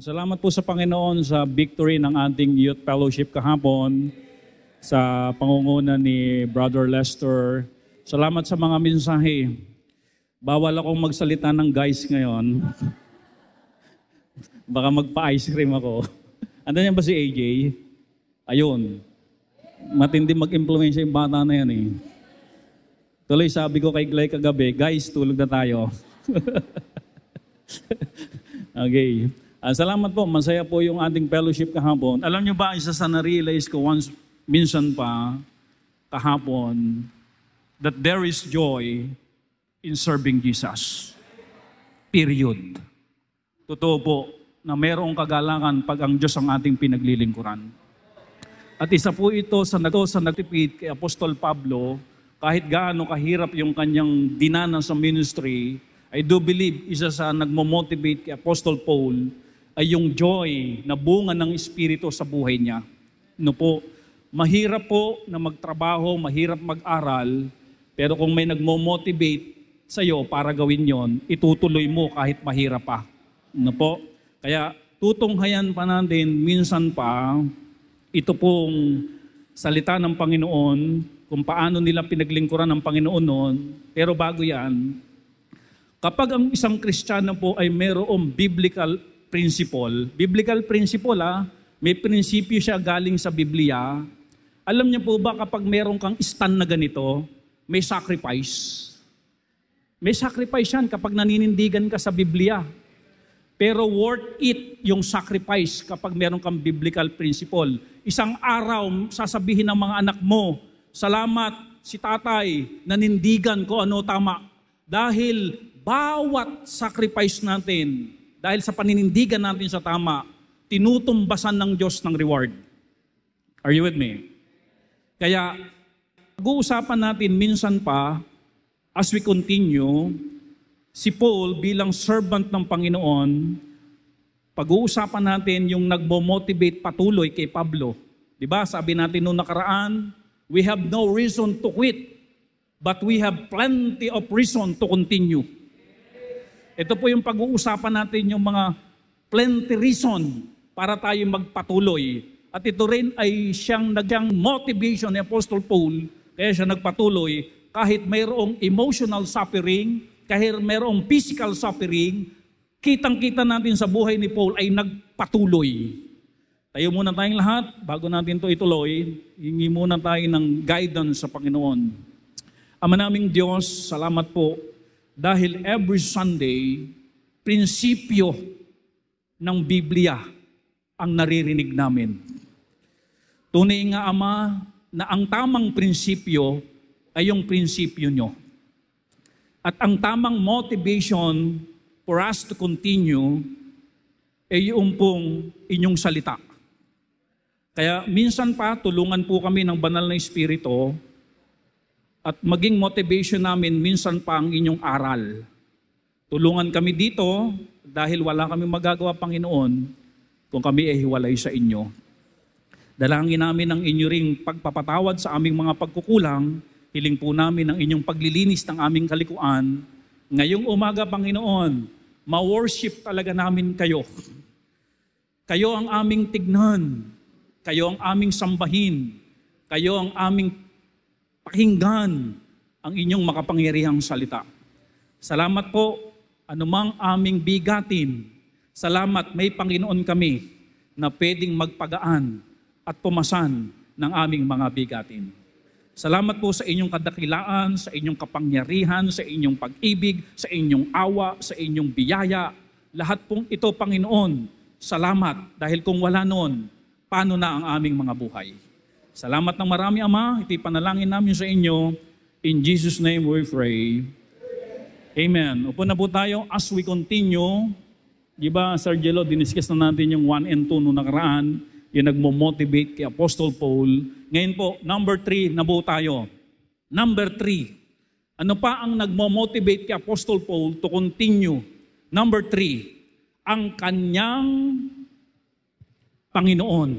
Salamat po sa Panginoon sa victory ng ating youth fellowship kahapon sa pangunguna ni Brother Lester. Salamat sa mga mensahe. Bawal akong magsalita ng guys ngayon. Baka magpa-ice cream ako. Andan yan ba si AJ? Ayun. Matindi mag-impluensya yung bata na yan eh. Tuloy sabi ko kay Clay kagabi, guys, tulog na tayo. Okay. Salamat po. Masaya po yung ating fellowship kahapon. Alam nyo ba, isa sa na-realize ko minsan pa kahapon, that there is joy in serving Jesus. Period. Totoo po na mayroong kagalakan pag ang Diyos ang ating pinaglilingkuran. At isa po ito sa nagtipid kay Apostol Pablo, kahit gaano kahirap yung kanyang dinanas sa ministry, I do believe isa sa nagmo-motivate kay Apostol Paul ay yung joy na bunga ng Espiritu sa buhay niya. No po, mahirap po na magtrabaho, mahirap mag-aral, pero kung may nagmo-motivate sa iyo para gawin yon, itutuloy mo kahit mahirap pa. No po? Kaya tutunghayan pa natin minsan pa ito pong salita ng Panginoon, kung paano nila pinaglingkuran ng Panginoon noon. Pero bago yan, kapag ang isang Kristiyano po ay mayroong biblical principle may prinsipyo siya galing sa Biblia. Alam niyo po ba kapag meron kang stand na ganito, may sacrifice. May sacrifice yan kapag naninindigan ka sa Biblia. Pero worth it yung sacrifice kapag meron kang biblical principle. Isang araw, sasabihin ng mga anak mo, salamat si tatay, nanindigan ko ano tama. Dahil bawat sacrifice natin, dahil sa paninindigan natin sa tama, tinutumbasan ng Diyos ng reward. Are you with me? Kaya, pag-uusapan natin minsan pa, as we continue, si Paul bilang servant ng Panginoon, pag-uusapan natin yung nagmo-motivate patuloy kay Pablo. Diba? Sabi natin noong nakaraan, we have no reason to quit, but we have plenty of reason to continue. Ito po yung pag-uusapan natin yung mga plenty reason para tayo magpatuloy. At ito rin ay siyang motivation ni Apostle Paul, kaya siya nagpatuloy kahit mayroong emotional suffering, kahit mayroong physical suffering, kitang-kita natin sa buhay ni Paul ay nagpatuloy. Tayo muna tayong lahat, bago natin ito ituloy, hingi muna tayo ng guidance sa Panginoon. Ama naming Diyos, salamat po, dahil every Sunday, prinsipyo ng Biblia ang naririnig namin. Tunay nga, Ama, na ang tamang prinsipyo ay yung prinsipyo nyo. At ang tamang motivation for us to continue ay yung pong inyong salita. Kaya minsan pa, tulungan po kami ng banal na Espiritu at maging motivation namin minsan pa ang inyong aral. Tulungan kami dito dahil wala kami magagawa, Panginoon, kung kami ay hiwalay sa inyo. Dalangin namin ang inyo ring pagpapatawad sa aming mga pagkukulang. Hiling po namin ang inyong paglilinis ng aming kalikuan. Ngayong umaga, Panginoon, ma-worship talaga namin kayo. Kayo ang aming tignan. Kayo ang aming sambahin. Kayo ang aming pakinggan ang inyong makapangyarihang salita. Salamat po, anumang aming bigatin. Salamat, may Panginoon kami na pwedeng magpagaan at pumasan ng aming mga bigatin. Salamat po sa inyong kadakilaan, sa inyong kapangyarihan, sa inyong pag-ibig, sa inyong awa, sa inyong biyaya. Lahat pong ito, Panginoon, salamat dahil kung wala noon, paano na ang aming mga buhay? Salamat ng marami, Ama. Ito'y panalangin namin sa inyo. In Jesus' name we pray. Amen. Upo na po tayo as we continue. Diba, Sir Jello, diniscuss na natin yung 1 and 2 noong nakaraan. Yung nagmo-motivate kay Apostle Paul. Ngayon po, number 3 na po tayo. Number 3. Ano pa ang nagmo-motivate kay Apostle Paul to continue? Number 3. Ang kanyang Panginoon.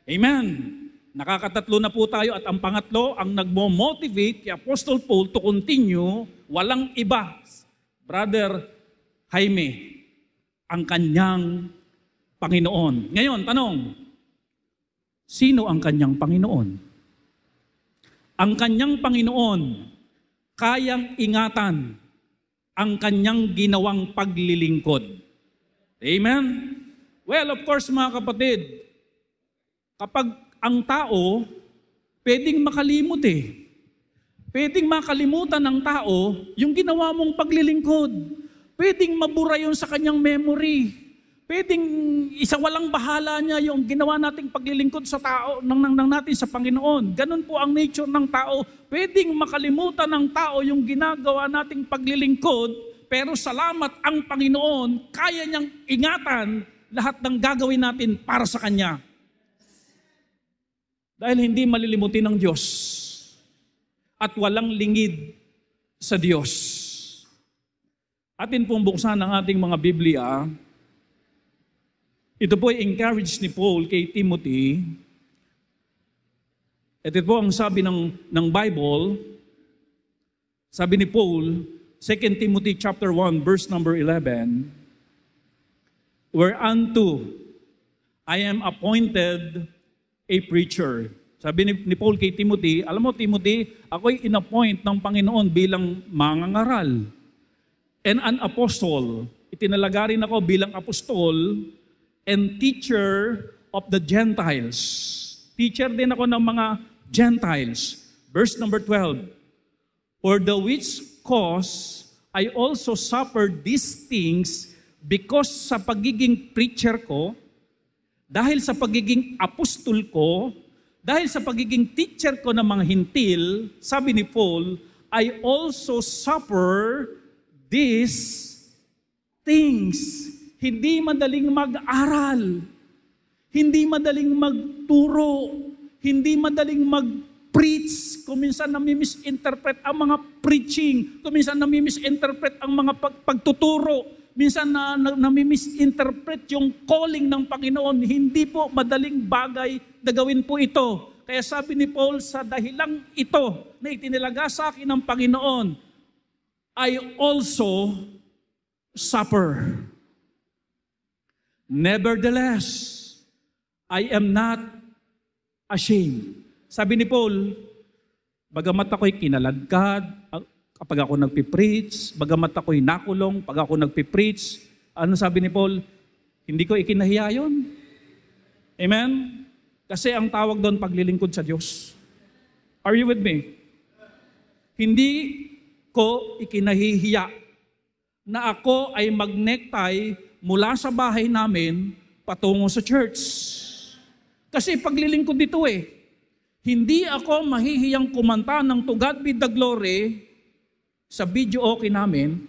Amen. Nakakatatlo na po tayo at ang pangatlo, ang nagmo-motivate kay Apostle Paul to continue, walang iba, Brother Jaime, ang kanyang Panginoon. Ngayon, tanong, sino ang kanyang Panginoon? Ang kanyang Panginoon, kayang ingatan ang kanyang ginawang paglilingkod. Amen? Well, of course mga kapatid, kapag ang tao, pwedeng makalimot eh. Pwedeng makalimutan ng tao yung ginawa mong paglilingkod. Pwedeng mabura yun sa kanyang memory. Pwedeng isawalang bahala niya yung ginawa nating paglilingkod sa tao, ng natin sa Panginoon. Ganun po ang nature ng tao. Pwedeng makalimutan ng tao yung ginagawa nating paglilingkod, pero salamat ang Panginoon, kaya niyang ingatan lahat ng gagawin natin para sa Kanya. Dahil hindi malilimutin ng Diyos at walang lingid sa Diyos. Atin pong buksan ang ating mga Biblia. Ito po ay encourage ni Paul kay Timothy. Ito po ang sabi ng Bible. Sabi ni Paul, 2 Timothy chapter 1, verse number 11, whereunto I am appointed a preacher. Sabi ni Paul kay Timothy, alam mo Timothy, ako'y inappoint ng Panginoon bilang mangangaral. And an apostle, itinalaga rin ako bilang apostol and teacher of the Gentiles. Teacher din ako ng mga Gentiles. Verse number 12, for the which cause I also suffered these things because sa pagiging preacher ko, dahil sa pagiging apostol ko, dahil sa pagiging teacher ko ng mga hintil, sabi ni Paul, I also suffer these things. Hindi madaling mag-aral, hindi madaling magturo, hindi madaling mag-preach. Kung minsan nami-misinterpret ang mga preaching, kung minsan nami-misinterpret ang mga pagtuturo, minsan nami-misinterpret yung calling ng Panginoon. Hindi po madaling bagay na gawin po ito. Kaya sabi ni Paul, sa dahilang ito na itinilaga sa akin ng Panginoon, I also suffer. Nevertheless, I am not ashamed. Sabi ni Paul, bagamat ako'y kinaladkad, kapag ako nagpipreach, bagamat ako'y nakulong, pag ako nagpipreach, ano sabi ni Paul? Hindi ko ikinahiya yun. Amen? Kasi ang tawag doon, paglilingkod sa Diyos. Are you with me? Hindi ko ikinahihiya na ako ay mag-necktie mula sa bahay namin patungo sa church. Kasi paglilingkod dito eh. Hindi ako mahihiyang kumanta ng To God Be the Glory sa video okay namin.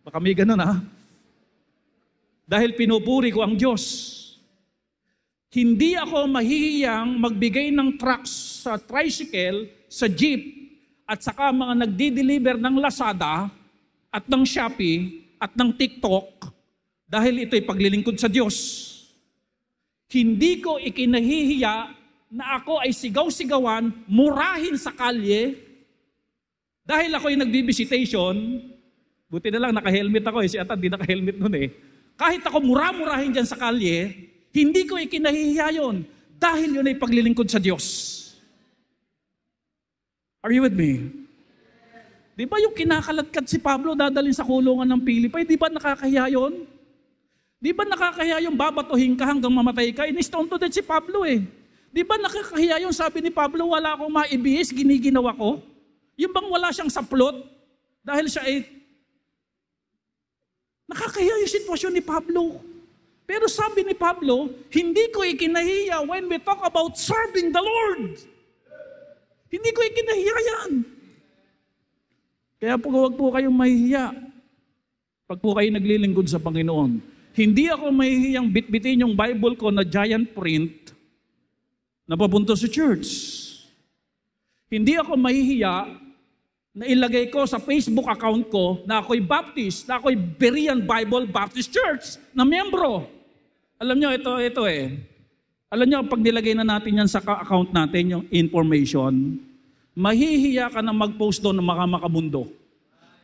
Baka may ganun ha. Dahil pinupuri ko ang Diyos. Hindi ako mahihiyang magbigay ng trucks sa tricycle, sa jeep, at saka mga nagdi-deliver ng Lazada at ng Shopee at ng TikTok dahil ito'y paglilingkod sa Diyos. Hindi ko ikinahihiya na ako ay sigaw-sigawan, murahin sa kalye dahil ako'y nagbibisitation. Buti na lang naka-helmet ako eh. Si Atan di naka-helmet nun eh. Kahit ako mura-murahin dyan sa kalye, hindi ko ikinahihiya yun dahil yun ay paglilingkod sa Diyos. Are you with me? Di ba yung kinakaladkad si Pablo dadalhin sa kulungan ng Pilipay, di ba nakakahiya yun? Di ba nakakahiya yung babatuhin ka hanggang mamatay ka? In-stone to death si Pablo eh. Di ba nakakahiya yung sabi ni Pablo, wala akong maibihis, giniginawa ko? Yung bang wala siyang saplot dahil siya ay nakakahiya yung sitwasyon ni Pablo. Pero sabi ni Pablo, hindi ko ikinahiya when we talk about serving the Lord. Hindi ko ikinahiya yan. Kaya po huwag po kayong mahihiya pag po kayo naglilingkod sa Panginoon. Hindi ako mahihiyang bitbitin yung Bible ko na giant print na papunta sa church. Hindi ako mahihiya na ilagay ko sa Facebook account ko na ako'y Baptist, na ako'y Berean Bible Baptist Church na miyembro. Alam nyo, ito eh. Alam nyo, pag nilagay na natin yan sa account natin, yung information, mahihiya ka na mag-post doon ng makamundo.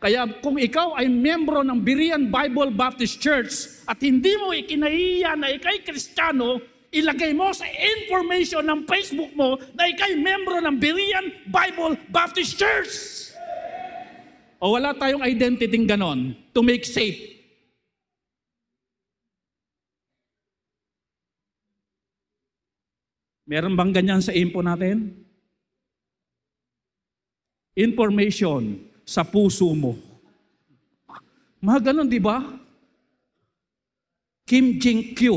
Kaya kung ikaw ay membro ng Berean Bible Baptist Church at hindi mo ikinahiya na ikay Kristiyano, ilagay mo sa information ng Facebook mo na ikay membro ng Berean Bible Baptist Church. O wala tayong identity ganon to make safe. Meron bang ganyan sa info natin? Information sa puso mo. Mga ganon, di ba? Kim Jong-kyu.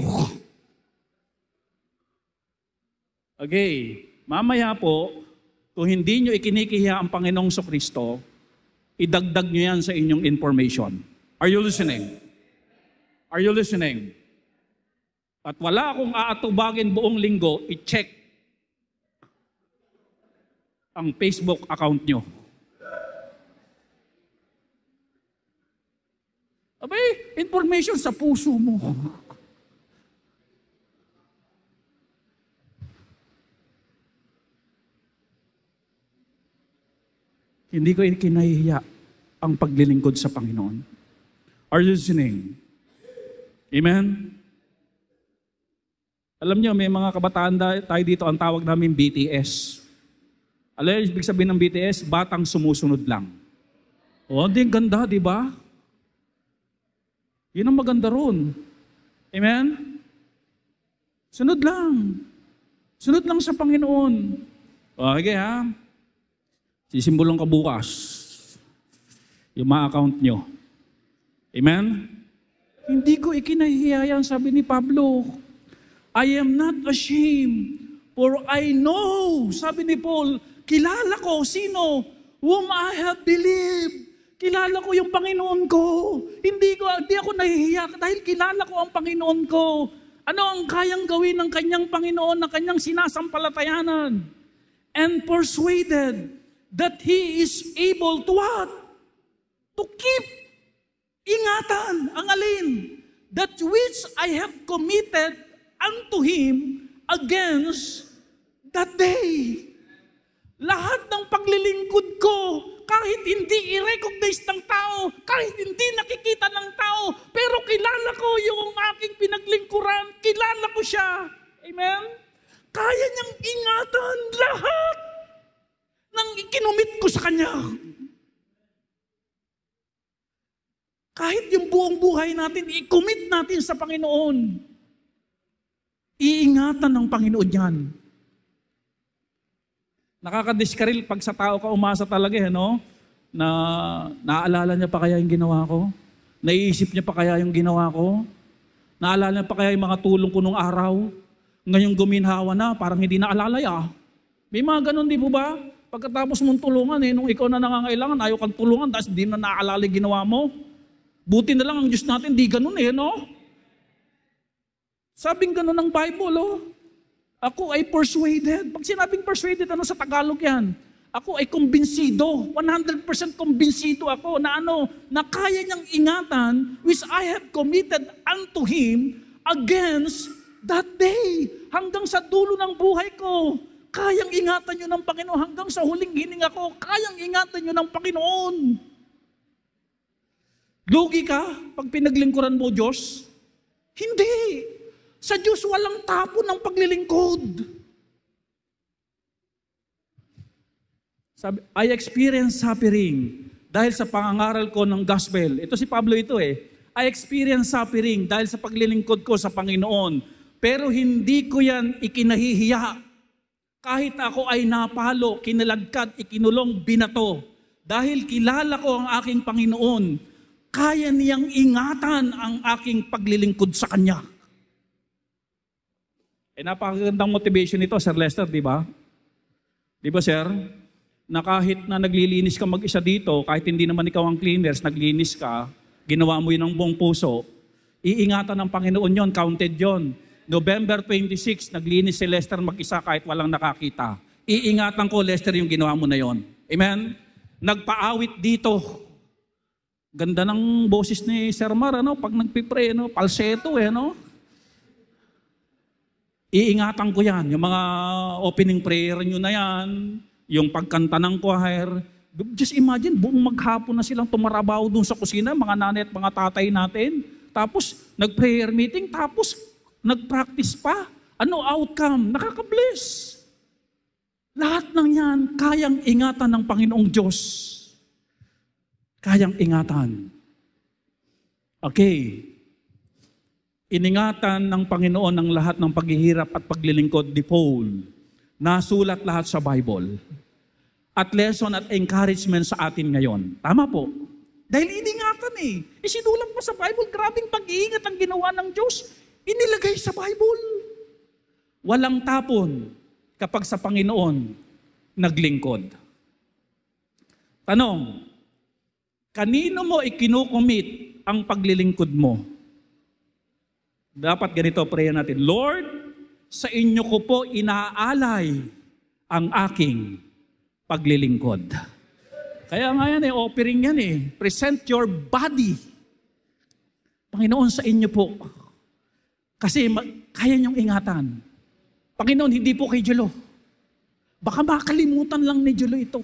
Okay, mamaya po, kung hindi nyo ikinikihiya ang Panginoong Kristo, idagdag nyo yan sa inyong information. Are you listening? Are you listening? At wala akong aatubagin buong linggo, i-check ang Facebook account nyo. Abay, information sa puso mo. Hindi ko ikinahihiya ang paglilingkod sa Panginoon. Are you listening? Amen? Alam niyo, may mga kabataan tayo dito, ang tawag namin BTS. Alam niyo, ibig sabihin ng BTS, batang sumusunod lang. O, di ganda, di ba? Yun ang maganda ron. Amen? Sunod lang. Sunod lang sa Panginoon. Okay ha? Sisimbulong ka bukas. Yung mga account nyo. Amen? Hindi ko ikinahihiya yan, sabi ni Pablo. I am not ashamed, for I know, sabi ni Paul, kilala ko, sino? Whom I have believed. Kilala ko yung Panginoon ko. Hindi ako nahihiya dahil kilala ko ang Panginoon ko. Ano ang kayang gawin ng kanyang Panginoon na kanyang sinasampalatayanan? And persuaded that He is able to what? To keep. Ingatan. Ang alin? That which I have committed unto Him against that day. Lahat ng paglilingkod ko, kahit hindi i-recognize ng tao, kahit hindi nakikita ng tao, pero kilala ko yung aking pinaglingkuran, kilala ko siya. Amen? Kaya niyang ingatan lahat ng ikinumit ko sa Kanya. Kahit yung buong buhay natin, i-commit natin sa Panginoon. Iingatan ng Panginoon yan. Nakakadiskaril pag sa tao ka umasa talaga, no? Na naaalala niya pa kaya yung ginawa ko? Naiisip niya pa kaya yung ginawa ko? Naalala niya pa kaya yung mga tulong ko nung araw? Ngayong guminhawa na, parang hindi naalala ya. May mga ganun, di po ba? Pagkatapos mong tulungan, nung ikaw na nangangailangan, ayaw kang tulungan, dahil di na naaalala yung ginawa mo. Buti na lang ang Diyos natin, di ganun no? Sabing ganun ng Bible, Ako ay persuaded. Pag sinabing persuaded, ano sa Tagalog yan? Ako ay kumbinsido. 100% kumbinsido ako na na kaya niyang ingatan which I have committed unto Him against that day. Hanggang sa dulo ng buhay ko, kayang ingatan niyo ng Panginoon. Hanggang sa huling hininga ko, kayang ingatan niyo ng Panginoon. Lugi ka pag pinaglingkuran mo, Diyos? Hindi. Sa Diyos walang tapo ng paglilingkod. Sabi, I experienced suffering dahil sa pangangaral ko ng gospel. Ito si Pablo ito I experienced suffering dahil sa paglilingkod ko sa Panginoon. Pero hindi ko yan ikinahihiya. Kahit ako ay napalo, kinalagkad, ikinulong, binato. Dahil kilala ko ang aking Panginoon, kaya niyang ingatan ang aking paglilingkod sa Kanya. Napakagandang motivation ito, Sir Lester, di ba? Di ba, Sir? Na kahit na naglilinis ka mag-isa dito, kahit hindi naman ikaw ang cleaners, naglinis ka, ginawa mo yun ng buong puso, iingatan ng Panginoon yon, counted yon. November 26, naglinis si Lester mag-isa kahit walang nakakita. Iingatan ko, Lester, yung ginawa mo na yon. Amen? Nagpaawit dito. Ganda ng boses ni Sir Mar, pag nagpipray, falsetto, Iingatan ko yan. Yung mga opening prayer nyo na yan, yung pagkanta ng choir, Just imagine, buong maghapon na silang tumarabaho dun sa kusina, mga nanay at mga tatay natin. Tapos, nag-prayer meeting, tapos nag-practice pa. Ano outcome? Nakaka-bless. Lahat ng yan, kayang ingatan ng Panginoong Diyos. Kayang ingatan. Okay. Iningatan ng Panginoon ang lahat ng paghihirap at paglilingkod ni Paul. Nasulat lahat sa Bible. At lesson at encouragement sa atin ngayon. Tama po. Dahil iningatan Isinulat pa sa Bible, grabing pag-iingat ang ginawa ng Diyos. Inilagay sa Bible. Walang tapon kapag sa Panginoon naglingkod. Tanong, kanino mo ikinukumit ang paglilingkod mo? Dapat ganito prayer natin, Lord, sa inyo ko po inaalay ang aking paglilingkod. Kaya nga yan offering yan Present your body. Panginoon, sa inyo po. Kasi kaya niyong ingatan. Panginoon, hindi po kay Jolo. Baka makalimutan lang ni Jolo ito.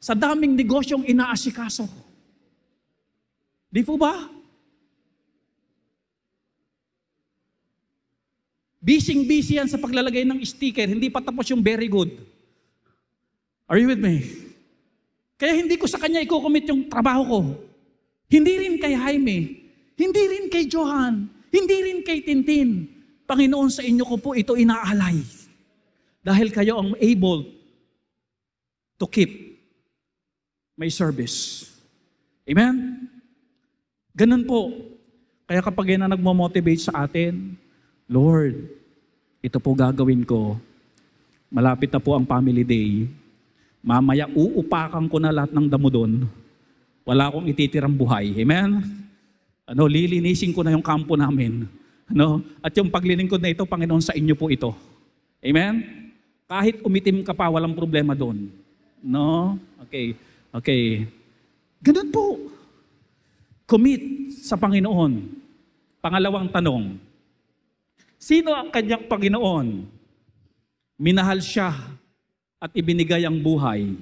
Sa daming negosyong inaasikaso. Di po ba? Busy yan sa paglalagay ng sticker. Hindi pa tapos yung very good. Are you with me? Kaya hindi ko sa kanya ikukumit yung trabaho ko. Hindi rin kay Jaime. Hindi rin kay Johan. Hindi rin kay Tintin. Panginoon, sa inyo ko po ito inaalay. Dahil kayo ang able to keep my service. Amen? Ganun po. Kaya kapag yan na nagmo-motivate sa atin, Lord, ito po gagawin ko. Malapit na po ang family day. Mamaya uupakan ko na lahat ng damo doon. Wala akong ititirang buhay. Amen? Lilinisin ko na yung kampo namin. At yung paglilingkod na ito, Panginoon, sa inyo po ito. Amen? Kahit umitim ka pa, walang problema doon. Okay. Ganun po. Commit sa Panginoon. Pangalawang tanong, sino ang kanyang Panginoon? Minahal siya at ibinigay ang buhay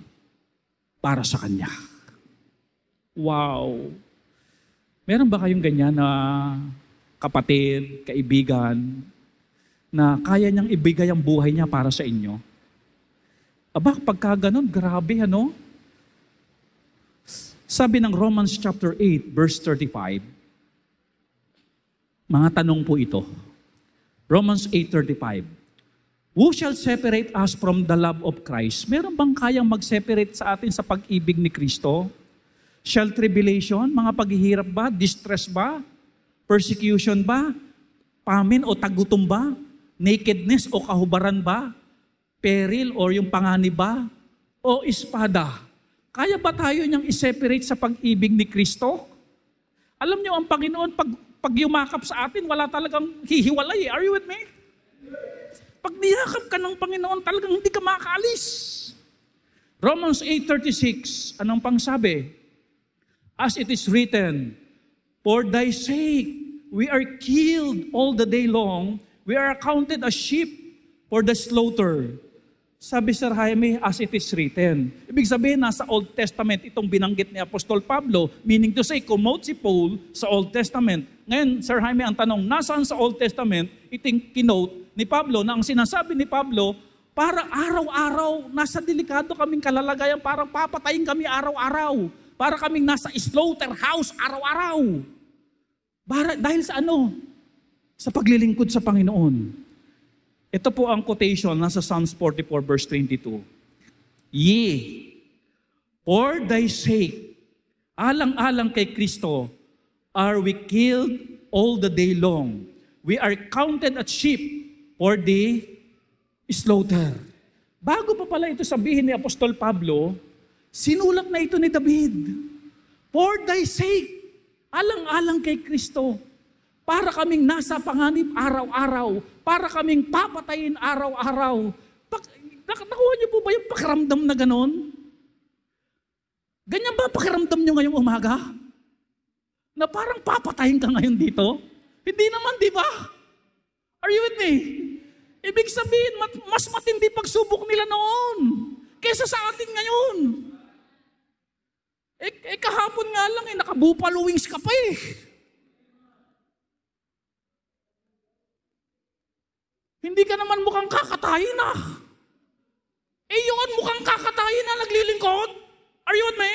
para sa Kanya. Wow! Meron ba kayong ganyan na kapatid, kaibigan, na kaya niyang ibigay ang buhay niya para sa inyo? Aba, pagka ganun, grabe Sabi ng Romans chapter 8, verse 35, mga tanong po ito. Romans 8:35. Who shall separate us from the love of Christ? Meron bang kayang mag-separate sa atin sa pag-ibig ni Kristo? Shall tribulation, mga paghihirap ba? Distress ba? Persecution ba? Famine o tagutom ba? Nakedness o kahubaran ba? Peril o yung panganib ba? O espada? Kaya ba tayo niyang i-separate sa pag-ibig ni Kristo? Alam niyo, ang Panginoon, pag yumakap sa atin, wala talagang hihiwalay. Are you with me? Pag niyakap ka ng Panginoon, talagang hindi ka makaalis. Romans 8:36, anong pang sabi? As it is written, for thy sake we are killed all the day long, we are accounted as sheep for the slaughter. Sabi Sir Jaime, as it is written. Ibig sabihin, nasa Old Testament itong binanggit ni Apostol Pablo, meaning to say, kumote si Paul sa Old Testament. Ngayon, Sir Jaime, ang tanong, nasaan sa Old Testament iting kinote ni Pablo na ang sinasabi ni Pablo, para araw-araw, nasa delikado kaming kalalagayan, parang papatayin kami araw-araw. Para kaming nasa slaughterhouse araw-araw. Dahil sa ano? Sa paglilingkod sa Panginoon. Ito po ang quotation nasa Psalms 44 verse 22. Yea, for thy sake, alang-alang kay Kristo, are we killed all the day long. We are counted as sheep for the slaughter. Bago pa pala ito sabihin ni Apostol Pablo, sinulat na ito ni David. For thy sake, alang-alang kay Kristo, para kaming nasa panganib araw-araw, para kaming papatayin araw-araw. Nakuha niyo po ba yung pakiramdam na ganon? Ganyan ba pakiramdam niyo ngayong umaga? Na parang papatayin ka ngayon dito? Hindi naman, di ba? Are you with me? Ibig sabihin, mas matindi pagsubok nila noon. promesa sa atin ngayon. Kahapon nga lang, naka-buffalo wings ka pa eh. Hindi ka naman mukhang kakatayin na. Yun, mukhang kakatayin na naglilingkod. Are you with me?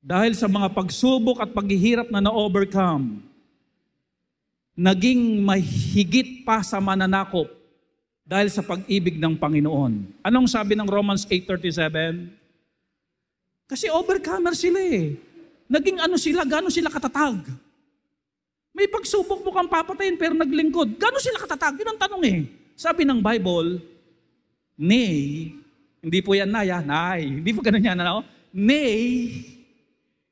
Dahil sa mga pagsubok at paghihirap na na-overcome, naging mahigit pa sa mananakop dahil sa pag-ibig ng Panginoon. Anong sabi ng Romans 8:37? Kasi overcomer sila eh. Naging gano'n sila katatag. May pagsubok mo kang papatayin pero naglingkod. Gano'n sila katatag? Yun ang tanong eh. Sabi ng Bible, nay, hindi po yan nay, hindi po gano'n yan, ano? Nay,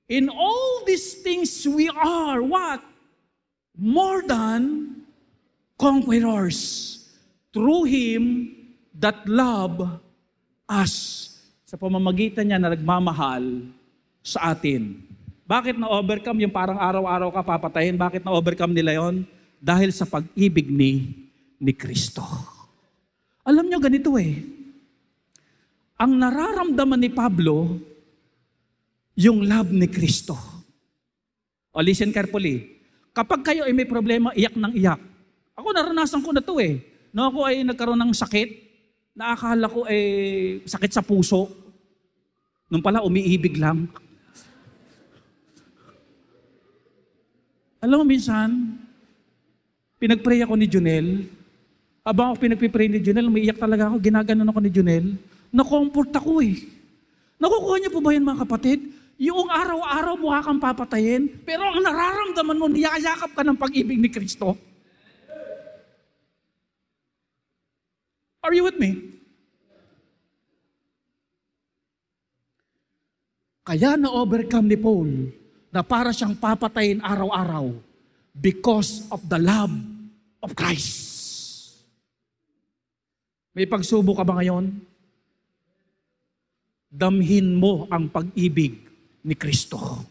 in all these things we are, what? More than conquerors. Through Him that love us. Sa pamamagitan niya na nagmamahal sa atin. Bakit na-overcome yung parang araw-araw ka papatayin? Bakit na-overcome nila yon? Dahil sa pag-ibig ni Kristo. Alam nyo ganito eh. Ang nararamdaman ni Pablo, yung love ni Kristo. O listen carefully. Kapag kayo ay may problema, iyak ng iyak. Ako naranasan ko na to eh. No, ako ay nagkaroon ng sakit, na akala ko ay sakit sa puso. Nung pala umiibig lang. Alam mo minsan, pinag-pray ako ni Junel. Habang ako pinag-pray ni Junel, umiiyak talaga ako, ginaganon ako ni Junel. Na-comfort ako eh. Nakukuha niyo po ba yan mga kapatid? Yung araw-araw mukha kang papatayin, pero ang nararamdaman mo, niyayakap ka ng pag-ibig ni Kristo. Are you with me? Kaya na-overcome ni Paul na para siyang papatayin araw-araw because of the love of Christ. May pagsubok ka ba ngayon? Damhin mo ang pag-ibig ni Kristo.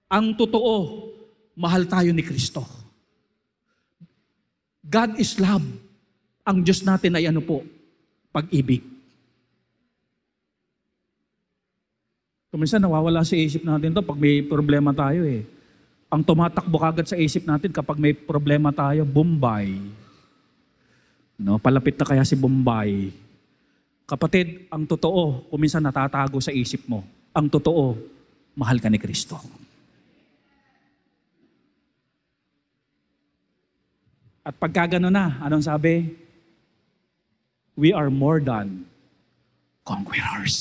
Ang totoo, mahal tayo ni Kristo. God is love. Ang Diyos natin ay ano po? Pag-ibig. Kuminsan nawawala sa isip natin to pag may problema tayo eh. Ang tumatakbo kagad sa isip natin kapag may problema tayo, Bombay. No, palapit na kaya si Bombay. Kapatid, ang totoo, kuminsan natatago sa isip mo. Ang totoo, mahal ka ni Kristo. At pagka gano'n na, anong sabi? We are more than conquerors.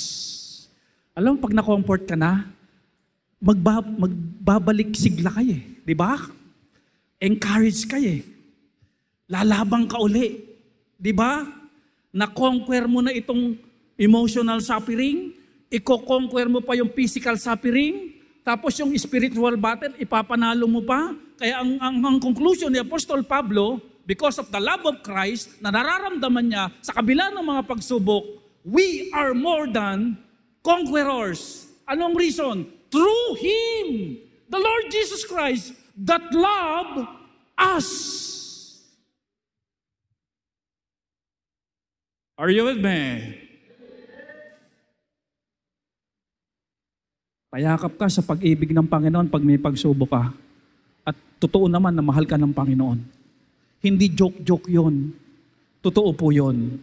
Alam mo, pag na-comfort ka na, magbabalik sigla kayo eh. Di ba? Encourage kayo eh. Lalabang ka uli. Di ba? Na-conquer mo na itong emotional suffering, i-conquer mo pa yung physical suffering, tapos yung spiritual battle, ipapanalo mo pa. Kaya ang conclusion ni Apostol Pablo, because of the love of Christ, na nararamdaman niya sa kabila ng mga pagsubok, we are more than conquerors. Anong reason? Through Him, the Lord Jesus Christ, that loved us. Are you with me? Payakap ka sa pag-ibig ng Panginoon pag may pagsubok ka. At totoo naman na mahal ka ng Panginoon. Hindi joke-joke yon. Totoo po yon.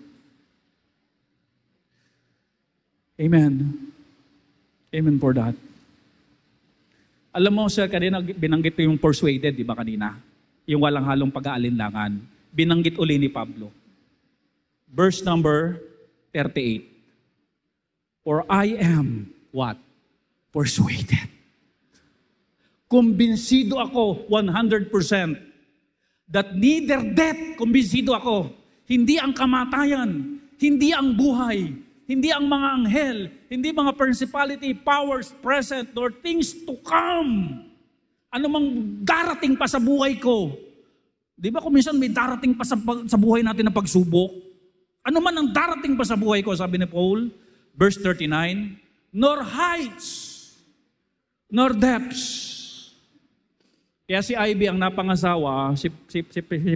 Amen. Amen for that. Alam mo, sir, kanina binanggit ko yung persuaded, di ba kanina? Yung walang halong pag-aalinlangan. Binanggit uli ni Pablo. Verse number 38. For I am, what? Persuaded. Kumbinsido ako 100% that neither death, kumbinsido ako, hindi ang kamatayan, hindi ang buhay, hindi ang mga anghel, hindi mga principality, powers present, nor things to come. Ano mang darating pa sa buhay ko. Di ba kung minsan may darating pa sa buhay natin na pagsubok? Ano man ang darating pa sa buhay ko, sabi ni Paul, verse 39, nor heights, nor depths, Kaya si Ivy ang napangasawa, si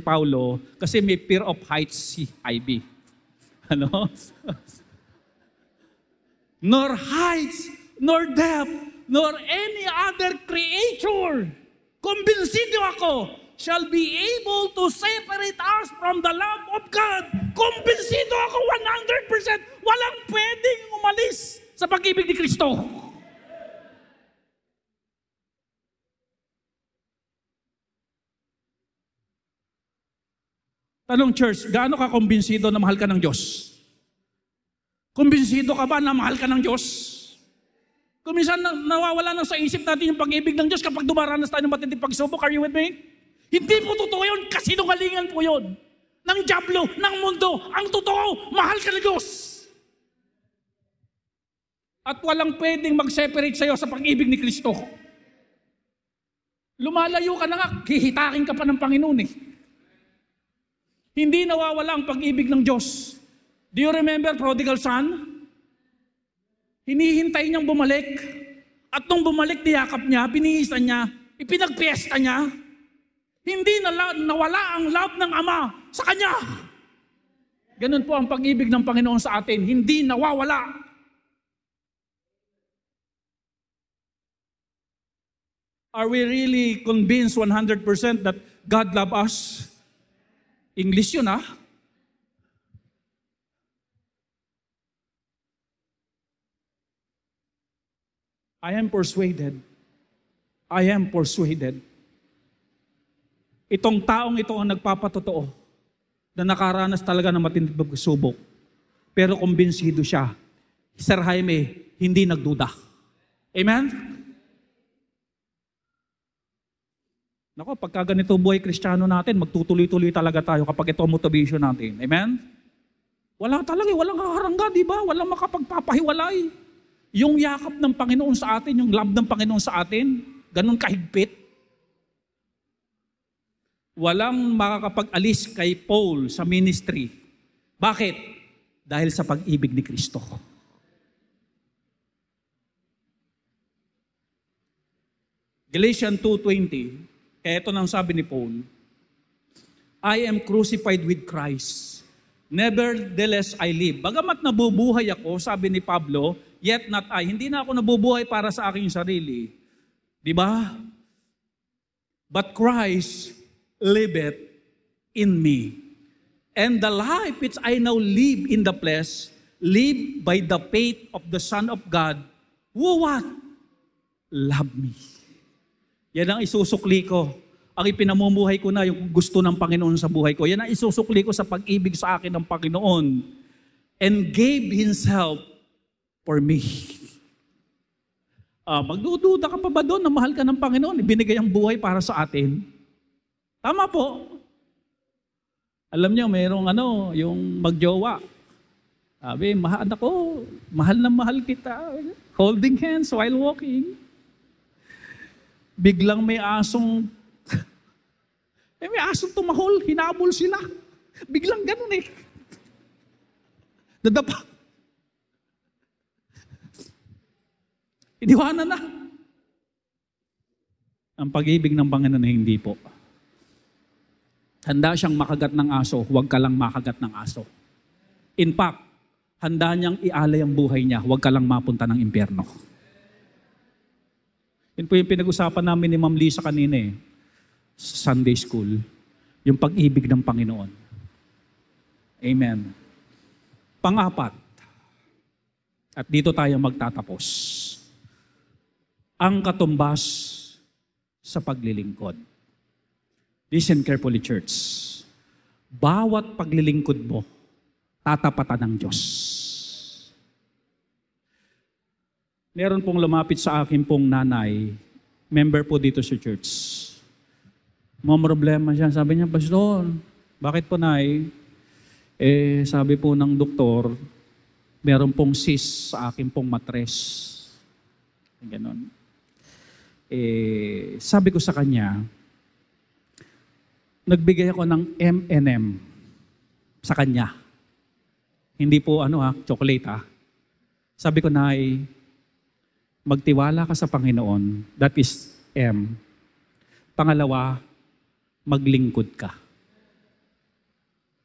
Paulo, kasi may fear of heights si Ivy. Ano? Nor heights, nor depth, nor any other creature, kumbinsido ako, shall be able to separate us from the love of God. Kumbinsido ako 100%. Walang pwedeng umalis sa pag-ibig ni Kristo. Tanong church, gaano ka kumbinsido na mahal ka ng Diyos? Kumbinsido ka ba na mahal ka ng Diyos? Kung minsan nawawala na sa isip natin yung pag-ibig ng Diyos kapag dumaranas tayo ng matinding pagsubok, are you with me? Hindi po totoo yun, kasinungalingan po yun. Ng dyablo, ng mundo, ang totoo, mahal ka ng Diyos. At walang pwedeng mag-separate sa'yo sa pag-ibig ni Kristo. Lumalayo ka na nga, hihitakin ka pa ng Panginoon eh. Hindi nawawala ang pag-ibig ng Diyos. Do you remember prodigal son? Hinihintay niyang bumalik. At nung bumalik, niyakap niya, binihisan niya, ipinagpiesta niya. Hindi nawala ang love ng Ama sa Kanya. Ganun po ang pag-ibig ng Panginoon sa atin. Hindi nawawala. Are we really convinced 100% that God loves us? English yun ah. I am persuaded. Itong taong ito ang nagpapatotoo na nakaranas talaga ng matinding pagsubok. Pero kumbinsido siya. Sir Jaime, hindi nagduda. Amen? Nako, pagka ganito buhay Kristiyano natin, magtutuloy-tuloy talaga tayo kapag ito ang motivation natin. Amen? Wala talaga, walang kaharangga, di ba? Walang makapagpapahiwalay. Yung yakap ng Panginoon sa atin, yung love ng Panginoon sa atin, ganun kahigpit. Walang makakapag-alis kay Paul sa ministry. Bakit? Dahil sa pag-ibig ni Kristo. Galatians 2:20, kaya ito nang sabi ni Paul, I am crucified with Christ. Nevertheless I live. Bagamat nabubuhay ako, sabi ni Pablo, yet not I. Hindi na ako nabubuhay para sa aking sarili. Di ba? But Christ liveth in me. And the life which I now live in the flesh, live by the faith of the Son of God, who what? Love me. Yan ang isusukli ko. Ang ipinamumuhay ko na yung gusto ng Panginoon sa buhay ko. Yan ang isusukli ko sa pag-ibig sa akin ng Panginoon. And gave Himself for me. Magdududa ka pa ba doon na mahal ka ng Panginoon? Ibinigay ang buhay para sa atin. Tama po. Alam niyo, mayroong yung magjowa. Sabi, anak ko, mahal na mahal kita. Holding hands while walking. Biglang may asong tumahol, hinabol sila. Biglang ganun eh. Dadapa. Iniwanan na. Ang pag-ibig ng Panginoon hindi po. Handa siyang makagat ng aso, huwag ka lang makagat ng aso. In fact, handa niyang ialay ang buhay niya, huwag ka lang mapunta ng impyerno. Yun po yung pinag-usapan namin ni Ma'am Lisa kanina sa Sunday School, yung pag-ibig ng Panginoon. Amen. Pang-apat, at dito tayo magtatapos, ang katumbas sa paglilingkod. Listen carefully, church. Bawat paglilingkod mo, tatapatan ng Diyos. Meron pong lumapit sa akin pong nanay, member po dito sa church. May problema siya. Sabi niya, Pastor, bakit po nay? Sabi po ng doktor, meron pong cyst sa akin pong matres. Ganon. Sabi ko sa kanya, nagbigay ako ng M&M sa kanya. Hindi po chocolate Sabi ko, Nay, magtiwala ka sa Panginoon. That is M. Pangalawa, maglingkod ka.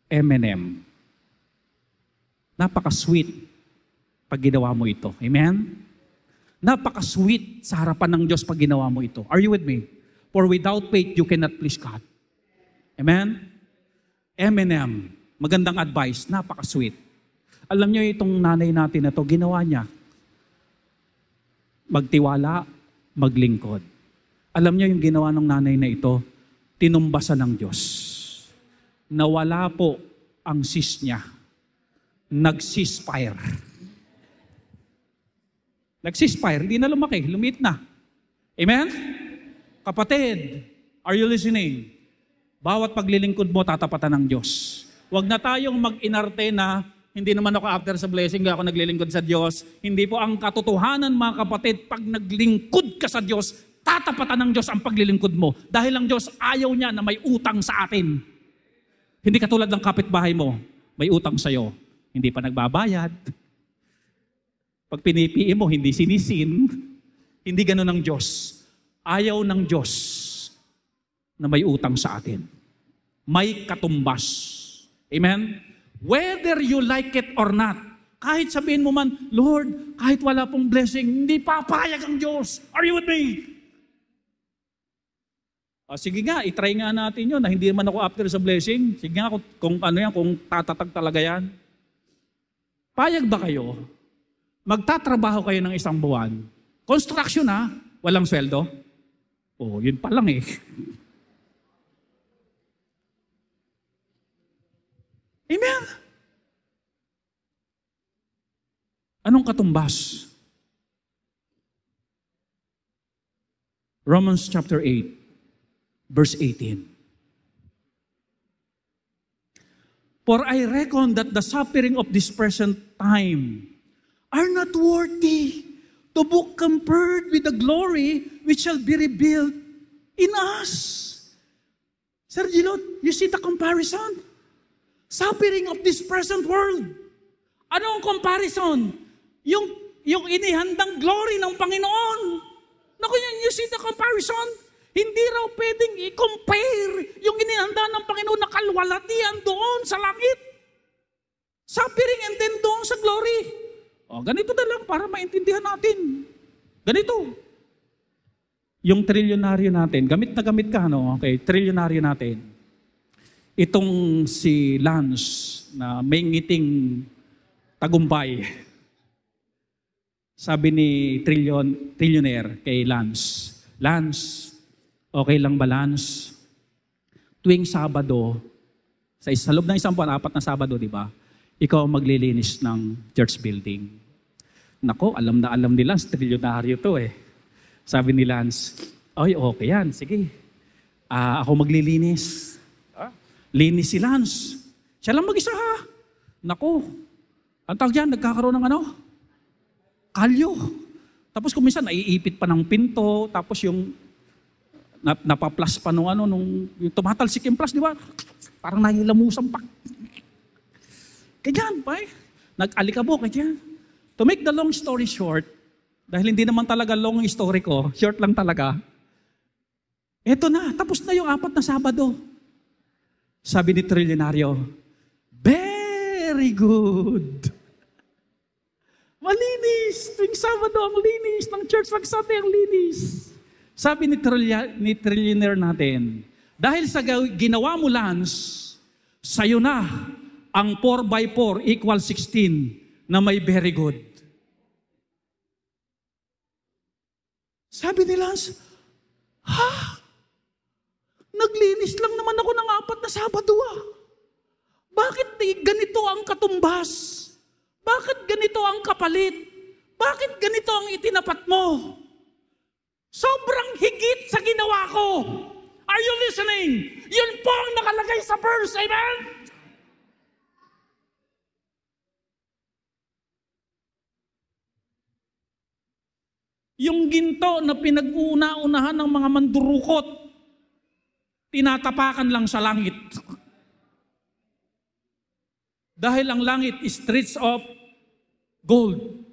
M&M. Napaka-sweet pag ginawa mo ito. Amen? Napaka-sweet sa harapan ng Diyos pag ginawa mo ito. Are you with me? For without faith, you cannot please God. Amen? M&M. Magandang advice. Napaka-sweet. Alam niyo itong nanay natin na ito, ginawa niya. Magtiwala, maglingkod. Alam niyo yung ginawa ng nanay na ito, tinumbasan ng Diyos. Nawala po ang cyst niya. Nag-ceasefire. Nag-ceasefire, hindi na lumaki, lumiit na. Amen? Kapatid, are you listening? Bawat paglilingkod mo, tatapatan ng Diyos. Huwag na tayong mag-inarte na hindi naman ako after sa blessing, ako naglilingkod sa Diyos. Hindi po ang katotohanan, mga kapatid, pag naglingkod ka sa Diyos, tatapatan ng Diyos ang paglilingkod mo. Dahil ang Diyos ayaw niya na may utang sa atin. Hindi katulad ng kapitbahay mo, may utang sa'yo. Hindi pa nagbabayad. Pag pinipiin mo, hindi sinisin. Hindi ganun ang Diyos. Ayaw ng Diyos na may utang sa atin. May katumbas. Amen? Whether you like it or not, kahit sabihin mo man, Lord, kahit wala pong blessing, hindi papayag ang Diyos. Are you with me? Sige nga, itry nga natin yun na hindi naman ako after sa blessing. Sige nga, kung ano yan, kung tatatag talaga yan. Payag ba kayo? Magtatrabaho kayo ng isang buwan. Construction ha, walang sweldo. Oh, yun pa lang eh. Amen? Anong katumbas? Romans chapter 8, verse 18. For I reckon that the suffering of this present time are not worthy to be compared with the glory which shall be revealed in us. Sir Gilot, you see the comparison? Suffering of this present world. Ano ang comparison? Yung inihandang glory ng Panginoon. Naku, you see the comparison? Hindi raw pwedeng i-compare yung inihanda ng Panginoon na kalwalatian doon sa langit. Suffering and then doon sa glory. O, ganito na lang para maintindihan natin. Ganito. Yung trilyonaryo natin, gamit na gamit ka, no? Okay, trilyonaryo natin. Itong si Lance na may ngiting tagumpay. Sabi ni trillionaire kay Lance, Lance, okay lang ba Lance? Tuwing Sabado, sa loob ng isang buwan, 4 na Sabado, di ba? Ikaw maglilinis ng church building. Nako, alam na alam ni Lance, trilyonaryo to eh. Sabi ni Lance, ay okay yan, sige. Ako maglilinis. Linis si Lance. Siya lang mag-isa ha. Naku, ang tawag dyan, nagkakaroon ng ano? Kalyo. Tapos kung minsan, naiipit pa ng pinto, tapos yung napaplas pa nung yung tumatalsik yung plus, di ba? Parang nahilamusan pa. Ganyan pa eh. Nag-alikabok, ganyan. To make the long story short, dahil hindi naman talaga long story ko, short lang talaga, eto na, tapos na yung 4 na Sabado. Sabi ni trilyonaryo, very good. Malinis. Tuwing Sabado ang linis. Ng church pag Sunday ang linis. Sabi ni trillionaire natin, dahil sa ginawa mo, Lance, sa'yo na ang 4x4 equals 16 na may very good. Sabi ni Lance, naglinis lang naman ako ng 4 na Sabado ah. Bakit ganito ang katumbas? Bakit ganito ang kapalit? Bakit ganito ang itinapat mo? Sobrang higit sa ginawa ko. Are you listening? Yun po ang nakalagay sa verse. Amen? Yung ginto na pinag-una-unahan ng mga mandurukot, tinatapakan lang sa langit. Dahil ang langit is streets of gold.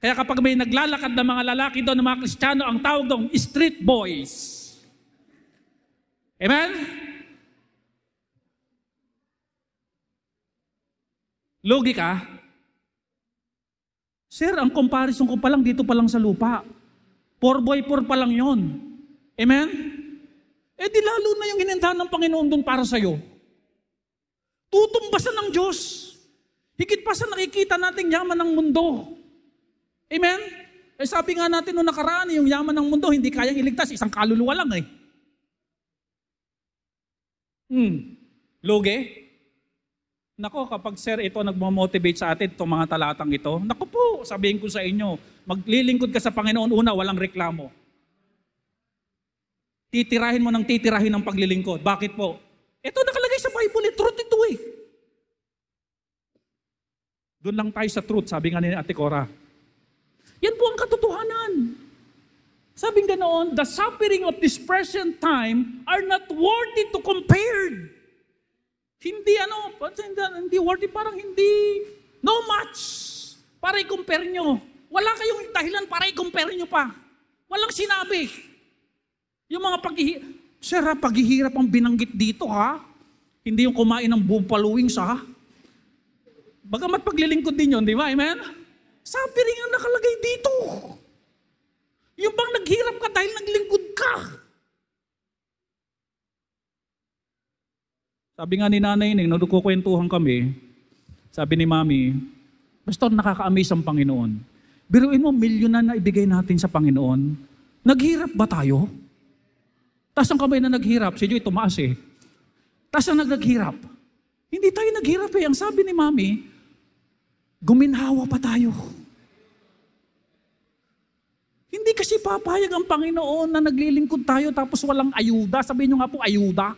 Kaya kapag may naglalakad na mga lalaki doon, ng mga Kristiyano, ang tawag doon, street boys. Amen? Lugi ka? Sir, ang comparison ko pa lang dito pa lang sa lupa. 4x4 pa lang yon. Amen? Eh di lalo na yung hinindahan ng Panginoon doon para sa'yo. Tutumbasan ng Diyos. Higit pa sa nakikita nating yaman ng mundo. Amen? Eh sabi nga natin noong nakaraan, yung yaman ng mundo hindi kayang iligtas, isang kaluluwa lang eh. Lugi? Nako, kapag sir ito nagmamotivate sa atin, itong mga talatang ito, nako po, sabihin ko sa inyo, maglilingkod ka sa Panginoon una, walang reklamo. Titirahin mo ng titirahin ng paglilingkod. Bakit po? Ito nakalagay sa Bible, truth ito eh. Doon lang tayo sa truth, sabi nga ni Ate Cora. Yan po ang katotohanan. Sabi nga noon, the suffering of this present time are not worthy to compare. Hindi hindi worthy, parang hindi, no match para i-compare nyo. Wala kayong dahilan para i-compare nyo pa. Walang sinabi. Yung mga paghihirap ang binanggit dito ha. Hindi yung kumain ng buffalo wings ha. Bagamat paglilingkod din yun, di ba? Amen? Suffering ang nakalagay dito. Yung bang naghirap ka dahil naglingkod ka. Sabi nga ni Nanay Ning, nung nagkukwentuhan kami, sabi ni Mami, Pastor, nakaka-amaze ang Panginoon. Biruin mo, milyon na ibigay natin sa Panginoon. Naghirap ba tayo? Taas ang kamay na naghirap, si Joy tumaas eh. Taas ang naghirap. Hindi tayo naghirap eh. Ang sabi ni Mami, guminhawa pa tayo. Hindi kasi papayag ang Panginoon na naglilingkod tayo tapos walang ayuda. Sabihin nyo nga po, ayuda.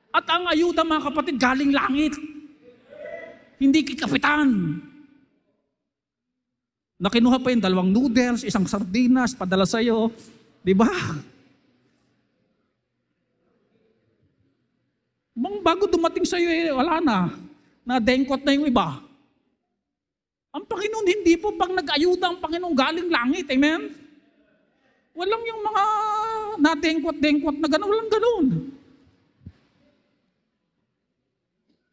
At ang ayuda, mga kapatid, galing langit. Hindi kay kapitan. Nakinuha pa yung 2 noodles, 1 sardinas, padala sa'yo. Di ba? Bago dumating sa'yo, wala na. Na-dengkot na yung iba. Ang Panginoon, hindi po pag nag-ayuda ang Panginoon galing langit. Amen? Walang yung mga na-dengkot-dengkot na gano'n. Walang gano'n.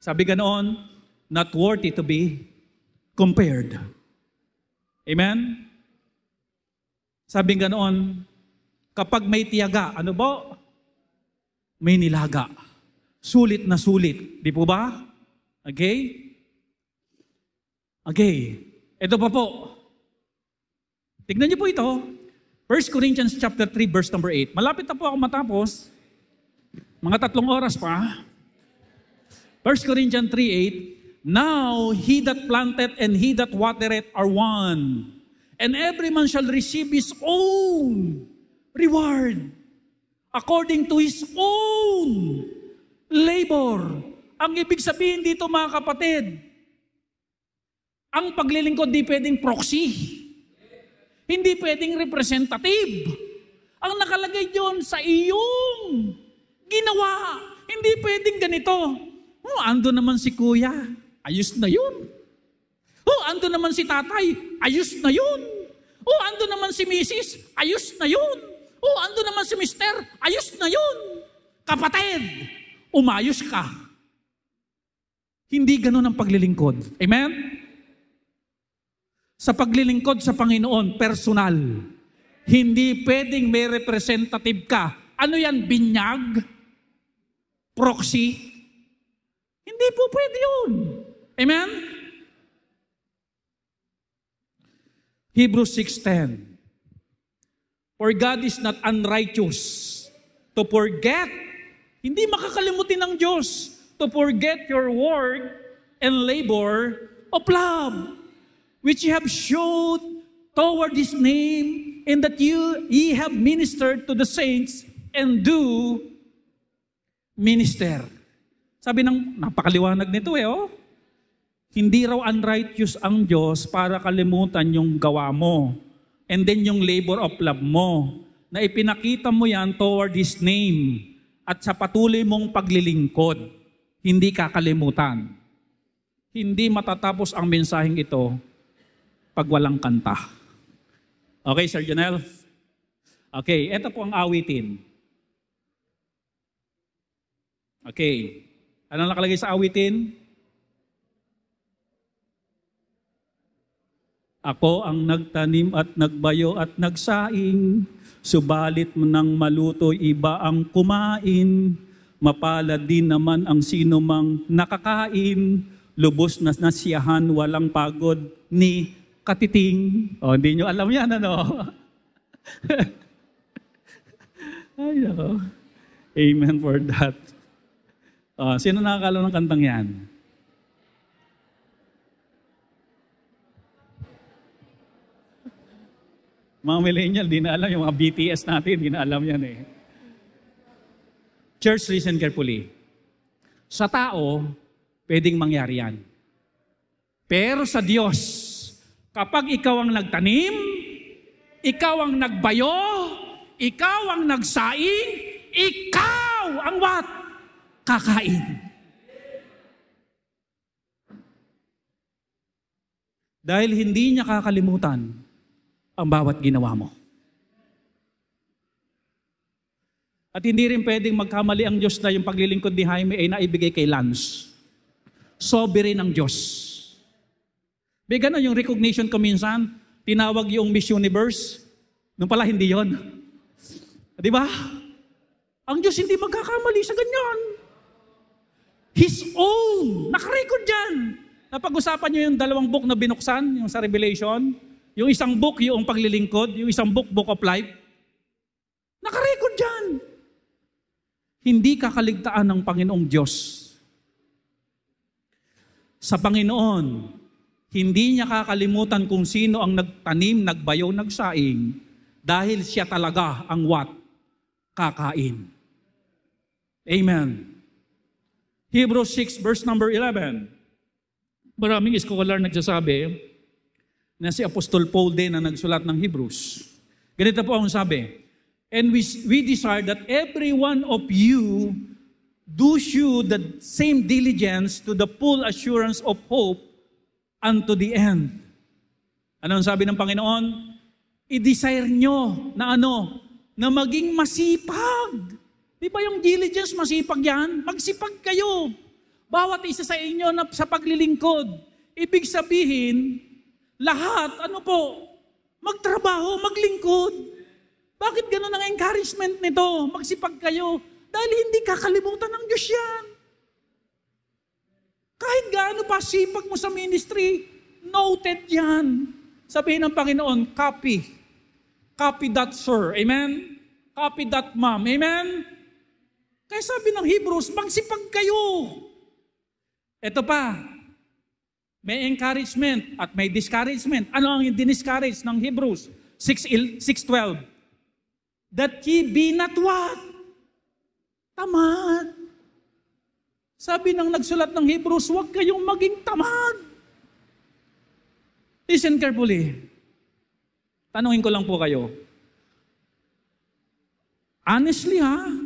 Sabi ganoon, not worthy to be compared. Amen? Sabi ganoon, kapag may tiyaga, ano ba? May nilaga. Sulit na sulit. Di po ba? Okay? Okay. Ito pa po. Tignan niyo po ito. 1 Corinthians chapter 3, verse number 8. Malapit na po ako matapos. Mga 3 oras pa. 1 Corinthians 3:8, now he that planted and he that watereth are one, and every man shall receive his own reward, according to his own labor. Ang ibig sabihin dito mga kapatid, ang paglilingkod di pwedeng proxy, hindi pwedeng representative. Ang nakalagay diyon sa iyong ginawa, hindi pwedeng ganito. Oh, ando naman si kuya, ayos na yun. Oh, ando naman si tatay, ayos na yun. Oh, ando naman si misis, ayos na yun. Oh, ando naman si mister, ayos na yun. Kapatid, umayos ka. Hindi ganun ang paglilingkod. Amen? Sa paglilingkod sa Panginoon, personal. Hindi pwedeng may representative ka. Ano yan, binyag? Proxy? Hindi po pwede yun. Amen? Hebrews 6:10. For God is not unrighteous to forget, hindi makakalimutin ng Diyos, to forget your work and labor of love, which you have showed toward His name, and that ye have ministered to the saints and do minister. Sabi ng, napakaliwanag nito oh. Hindi raw unrighteous ang Diyos para kalimutan yung gawa mo. And then yung labor of love mo. Na ipinakita mo yan toward His name. At sa patuloy mong paglilingkod, hindi kakalimutan. Hindi matatapos ang mensaheng ito pag walang kanta. Okay, Sir Janelle? Okay, ito po ang awitin. Okay. Anong nakalagay sa awitin? Ako ang nagtanim at nagbayo at nagsaing, subalit nang maluto iba ang kumain, mapalad din naman ang sino mang nakakain, lubos na nasiyahan, walang pagod ni katiting. O, hindi nyo alam yan, ano? Ay, ako. Amen for that. Sino nakakalaw ng kantang yan? Mga millennial, di na alam. Yung mga BTS natin, di na alam yan eh. Church, listen carefully. Sa tao, pwedeng mangyari yan. Pero sa Diyos, kapag ikaw ang nagtanim, ikaw ang nagbayo, ikaw ang nagsaing, ikaw ang what? Kakain. Dahil hindi niya kakalimutan ang bawat ginawa mo. At hindi rin pwedeng magkamali ang Diyos na yung paglilingkod ni Jaime ay naibigay kay Lance. Sovereign ang Diyos. Bigyan na yung recognition ko minsan, tinawag yung Miss Universe, nung pala hindi yon. Di ba? Ang Diyos hindi magkakamali sa ganyan. His own. Nakarecord dyan. Napag-usapan nyo yung dalawang book na binuksan, yung sa Revelation, yung isang book, yung paglilingkod, yung isang book, Book of Life. Nakarecord dyan. Hindi kakaligtaan ng Panginoong Diyos. Sa Panginoon, hindi niya kakalimutan kung sino ang nagtanim, nagbayo, nagsaing, dahil siya talaga ang what? Kakain. Amen. Hebrews 6 verse number 11. Maraming scholar nagsasabi na si Apostol Paul din na nagsulat ng Hebrews. Ganito po ang sabi, and we desire that every one of you do shew the same diligence to the full assurance of hope unto the end. Ano ang sabi ng Panginoon? I-desire nyo na ano? Na maging masipag. Di ba yung diligence, masipag yan? Magsipag kayo. Bawat isa sa inyo na sa paglilingkod. Ibig sabihin, lahat, ano po, magtrabaho, maglingkod. Bakit ganun ang encouragement nito? Magsipag kayo. Dahil hindi kakalimutan ng Diyos yan. Kahit gaano pa sipag mo sa ministry, noted yan. Sabihin ng Panginoon, copy. Copy that, sir. Amen? Copy that, ma'am. Amen? Kaya sabi ng Hebrews, magsipag kayo. Ito pa, may encouragement at may discouragement. Ano ang diniscourage ng Hebrews 6:12? That ye be not what? Tamad. Sabi ng nagsulat ng Hebrews, huwag kayong maging tamad. Listen carefully. Tanungin ko lang po kayo. Honestly ha?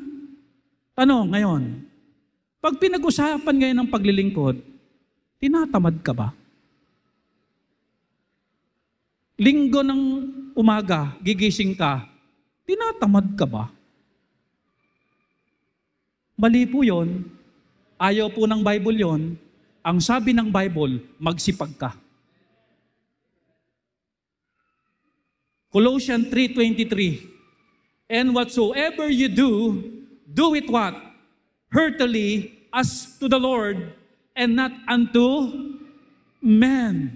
Tanong ngayon. Pag pinag-usapan ngayon ng paglilingkod, tinatamad ka ba? Linggo ng umaga, gigising ka, tinatamad ka ba? Mali po yun. Ayaw po ng Bible yon. Ang sabi ng Bible, magsipag ka. Colossians 3:23. And whatsoever you do, do it what? Heartily as to the Lord and not unto men.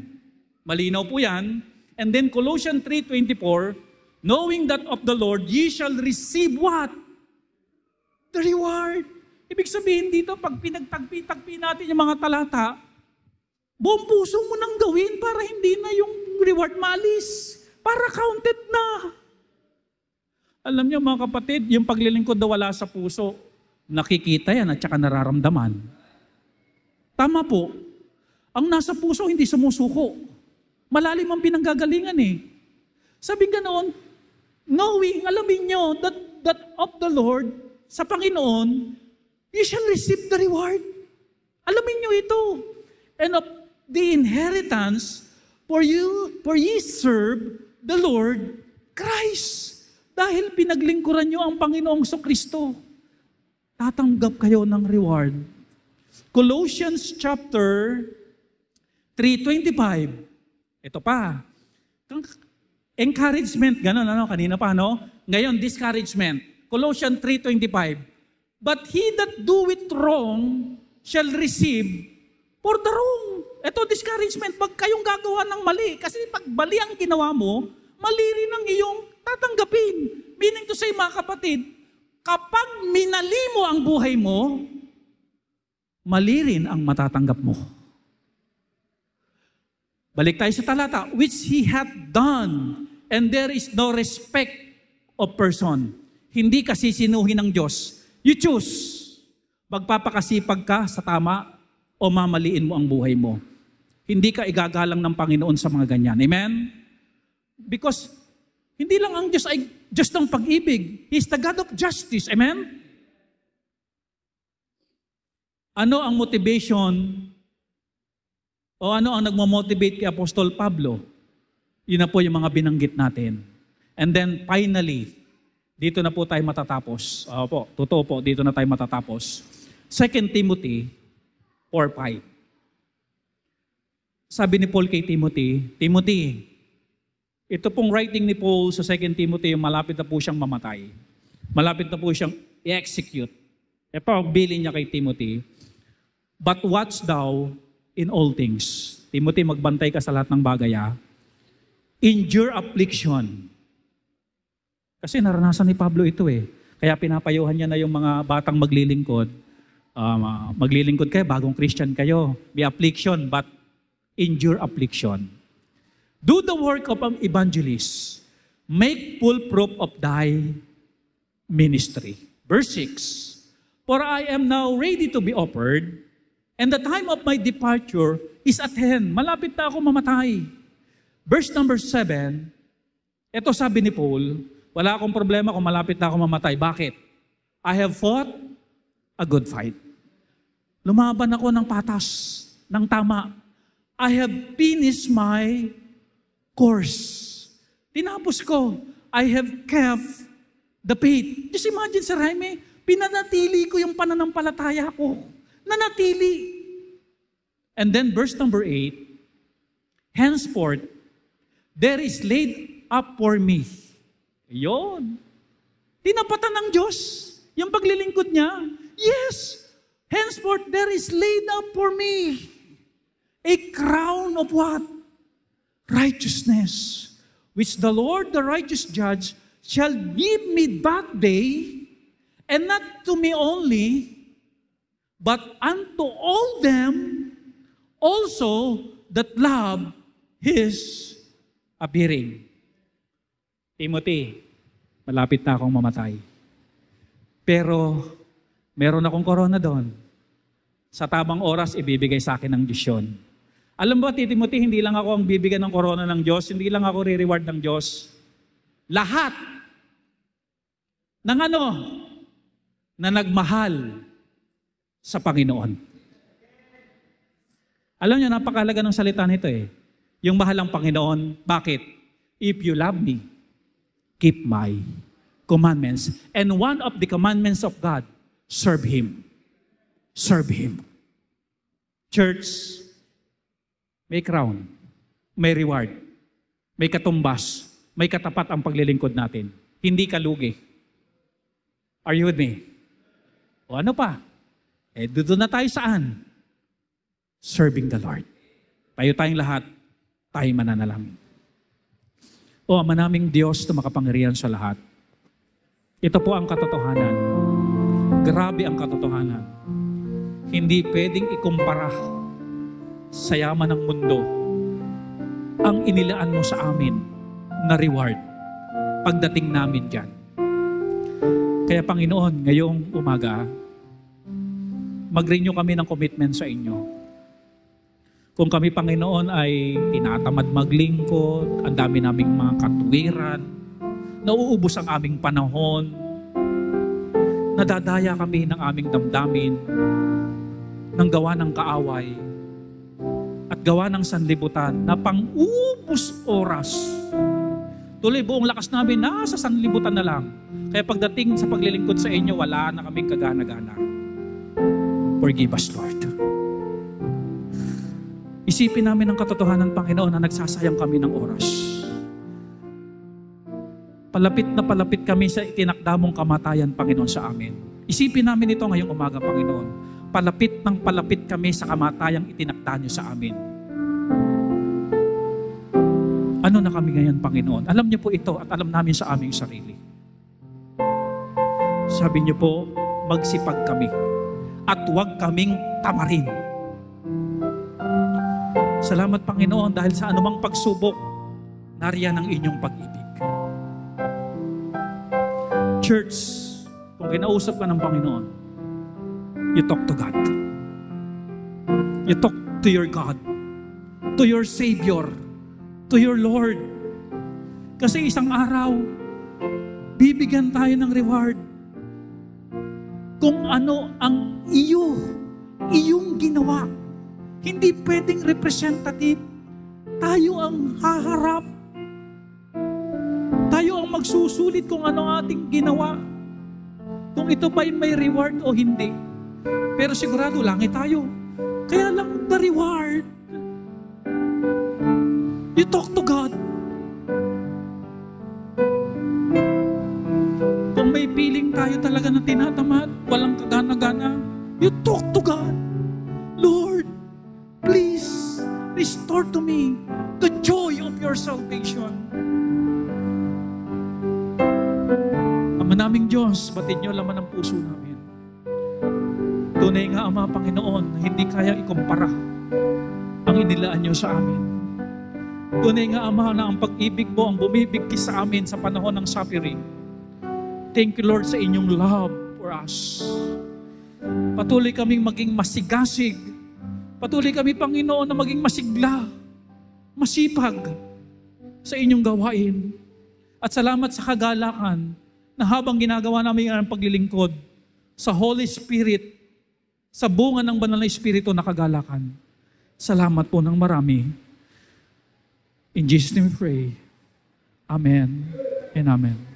Malinaw po yan. And then Colossians 3:24, knowing that of the Lord ye shall receive what? The reward. Ibig sabihin dito, pag pinagtagpi-tagpi natin yung mga talata, buong puso mo nang gawin para hindi na yung reward malis. Para counted na. Alam niyo mga kapatid, yung paglilingkod na wala sa puso, nakikita yan at saka nararamdaman. Tama po. Ang nasa puso hindi sumusuko. Malalim ang pinanggagalingan eh. Sabi ganoon, knowing, alamin nyo, that of the Lord, sa Panginoon, you shall receive the reward. Alamin nyo ito. And of the inheritance, for ye serve the Lord Christ. Dahil pinaglingkuran nyo ang Panginoong Kristo. tatanggap kayo ng reward. Colossians chapter 3:25. Ito pa. Encouragement, ganun, kanina pa, Ngayon, discouragement. Colossians 3:25. But he that doeth wrong shall receive for the wrong. Ito, discouragement. Pag kayong gagawa ng mali, kasi pag mali ang ginawa mo, mali rin ang iyong tatanggapin. Meaning to say, mga kapatid, kapag minali mo ang buhay mo, mali rin ang matatanggap mo. Balik tayo sa talata. Which he hath done, and there is no respect of person. Hindi kasi sinuhin ng Diyos. You choose. Magpapakasipag ka sa tama o mamaliin mo ang buhay mo. Hindi ka igagalang ng Panginoon sa mga ganyan. Amen? Because hindi lang ang Diyos ay Diyos ng pag-ibig. He is the God of justice. Amen? Ano ang motivation o ano ang nagmo-motivate kay Apostol Pablo? Yun na po yung mga binanggit natin. And then finally, dito na po tayo matatapos. Opo, totoo po, dito na tayo matatapos. 2 Timothy 4:5. Sabi ni Paul kay Timothy, Timothy, ito pong writing ni Paul sa 2 Timothy, malapit na po siyang mamatay. Malapit na po siyang i-execute. Ito ang bilin niya kay Timothy. But watch thou in all things. Timothy, magbantay ka sa lahat ng bagay. Endure affliction. Kasi naranasan ni Pablo ito eh. Kaya pinapayuhan niya na yung mga batang maglilingkod. Maglilingkod kayo, bagong Christian kayo. May affliction, but endure affliction. Do the work of an evangelist. Make full proof of thy ministry. Verse 6. For I am now ready to be offered, and the time of my departure is at hand. Malapit na ako mamatay. Verse number 7. Ito sabi ni Paul, wala akong problema kung malapit na ako mamatay. Bakit? I have fought a good fight. Lumaban ako ng patas, ng tama. I have finished my course. Tinapos ko. I have kept the faith. Just imagine, Sir Jaime, pinanatili ko yung pananampalataya ko. Nanatili. And then verse number 8, henceforth, there is laid up for me. Yun. Tinapatan ng Diyos yung paglilingkod niya. Yes. Henceforth, there is laid up for me a crown of what? Righteousness, which the Lord, the righteous judge, shall give me that day, and not to me only, but unto all them also that love His appearing. Timothy, malapit na akong mamatay. Pero, meron akong corona doon. Sa tamang oras, ibibigay sa akin ng Diyos yun. Alam mo, Timothy, hindi lang ako ang bibigyan ng corona ng Diyos, hindi lang ako re-reward ng Diyos. Lahat ng na nagmahal sa Panginoon. Alam niyo, napakahalaga ng salita nito eh. Yung mahal ang Panginoon. Bakit? If you love me, keep my commandments. And one of the commandments of God, serve Him. Serve Him. Church, may crown, may reward, may katumbas, may katapat ang paglilingkod natin. Hindi ka lugi. Are you with me? O ano pa? Doon na tayo saan? Serving the Lord. Tayo tayong lahat, tayo mananalangin. O Ama naming Diyos na makapangyarihan sa lahat. Ito po ang katotohanan. Grabe ang katotohanan. Hindi pwedeng ikumpara sa yaman ng mundo ang inilaan mo sa amin na reward pagdating namin dyan. Kaya Panginoon, ngayong umaga, mag-renew kami ng commitment sa inyo. Kung kami, Panginoon, ay tinatamad maglingkod, ang dami naming mga katuwiran, nauubos ang aming panahon, nadadaya kami ng aming damdamin, ng gawa ng kaaway, at gawa ng sanlibutan na pang-ubos oras. Tuloy buong lakas namin, nasa sanlibutan na lang. Kaya pagdating sa paglilingkod sa inyo, wala na kaming kagana-gana. Forgive us, Lord. Isipin namin ang katotohanan, Panginoon, na nagsasayang kami ng oras. Palapit na palapit kami sa itinakda mong kamatayan, Panginoon, sa amin. Isipin namin ito ngayong umaga, Panginoon. Palapit ng palapit kami sa kamatayang itinakda niyo sa amin. Ano na kami ngayon, Panginoon? Alam niyo po ito at alam namin sa aming sarili. Sabi niyo po, magsipag kami at huwag kaming tamarin. Salamat, Panginoon, dahil sa anumang pagsubok, nariyan ang inyong pag-ibig. Church, kung kinausap ka ng Panginoon, you talk to God. You talk to your God, to your Savior, to your Lord. Kasi isang araw, bibigyan tayo ng reward kung ano ang iyong ginawa. Hindi pwedeng representative. Tayo ang haharap. Tayo ang magsusulit kung ano ating ginawa. Kung ito ba'y may reward o hindi. Pero sigurado langit tayo. Kaya lang the reward. You talk to God. Kung may feeling tayo talaga na tinatamad, walang kagana-gana, you talk to God. Lord, please restore to me the joy of your salvation. Ama naming Diyos, batid niyo laman ng puso namin. Tunay nga, Ama, Panginoon, hindi kaya ikumpara ang inilaan niyo sa amin. Tunay nga, Ama, na ang pag-ibig mo ang bumibigkis sa amin sa panahon ng suffering. Thank you, Lord, sa inyong love for us. Patuloy kaming maging masigasig. Patuloy kami, Panginoon, na maging masigla, masipag sa inyong gawain. At salamat sa kagalakan na habang ginagawa namin ang paglilingkod sa Holy Spirit, sa bunga ng banal na Espiritu na kagalakan. Salamat po ng marami. In Jesus' name we pray. Amen and amen.